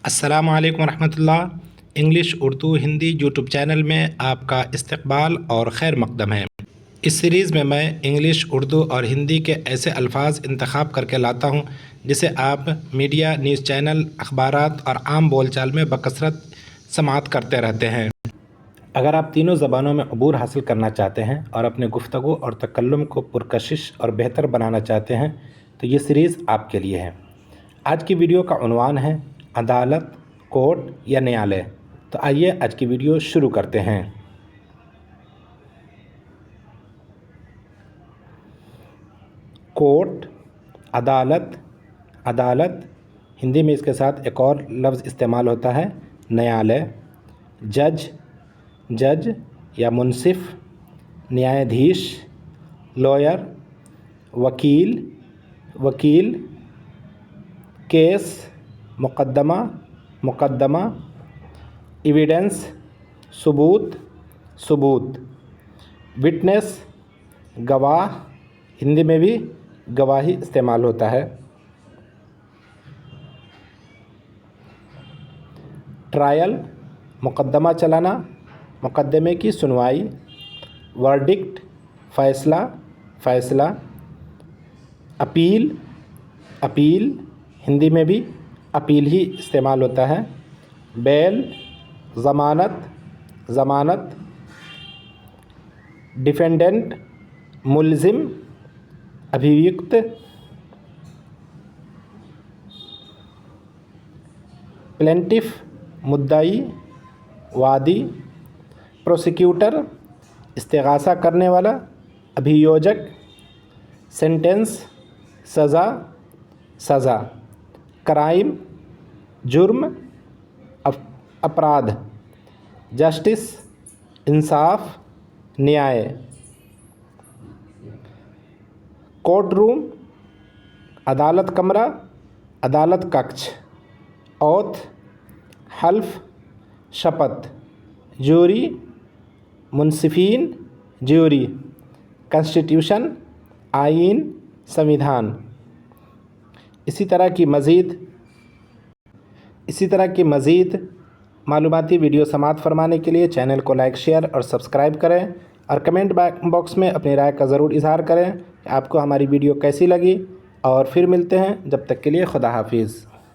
السلام علیکم ورحمۃ اللہ۔ English Urdu Hindi YouTube channel میں آپ کا استقبال اور خیر مقدم ہے۔ اس سیریز میں انگلش اردو اور ہندی کے ایسے الفاظ انتخاب کر کے لاتا ہوں جسے آپ میڈیا، نیوز چینل، اخبارات اور عام بول چال میں بکثرت سماعت کرتے رہتے ہیں۔ اگر آپ تینوں زبانوں میں عبور حاصل کرنا چاہتے ہیں اور اپنے گفتگو اور تکلم کو پرکشش اور بہتر بنانا چاہتے ہیں تو یہ سیریز آپ کے لیے ہے۔ آج کی ویڈیو کا عنوان ہے عدالت، کورٹ یا نیالے۔ تو آئیے آج کی ویڈیو شروع کرتے ہیں۔ کورٹ، عدالت۔ عدالت ہندی میں اس کے ساتھ ایک اور لفظ استعمال ہوتا ہے نیالے۔ جج، جج یا منصف، نیادھیش، لائر، وکیل، وکیل، کیس، مقدمہ، مقدمہ، ایویڈنس، ثبوت، ثبوت، وٹنس، گواہ، ہندی میں بھی گواہی استعمال ہوتا ہے۔ ٹرائل، مقدمہ چلانا، مقدمے کی سنوائی۔ ورڈکٹ، فیصلہ، فیصلہ۔ اپیل، اپیل، ہندی میں بھی اپیل ہی استعمال ہوتا ہے۔ بیل، ضمانت، ضمانت۔ ڈیفینڈنٹ، ملزم، ابھیوکت۔ پلینٹف، مدعی، وادی۔ پروسیکیوٹر، استغاثہ کرنے والا، ابھیوجک۔ سینٹنس، سزا، سزا۔ کرائم، جرم، اپرادھ۔ جسٹس، انصاف، نیائے۔ کورٹ روم، عدالت کمرہ، عدالت ککش۔ اوتھ، حلف، شپث۔ جوری، منصفین، جیوری۔ کانسٹیٹیوشن، آئین، سنویدھان۔ اسی طرح کی مزید معلوماتی ویڈیو سماعت فرمانے کے لیے چینل کو لائک، شیئر اور سبسکرائب کریں اور کمنٹ باکس میں اپنی رائے کا ضرور اظہار کریں کہ آپ کو ہماری ویڈیو کیسی لگی، اور پھر ملتے ہیں، جب تک کے لیے خدا حافظ۔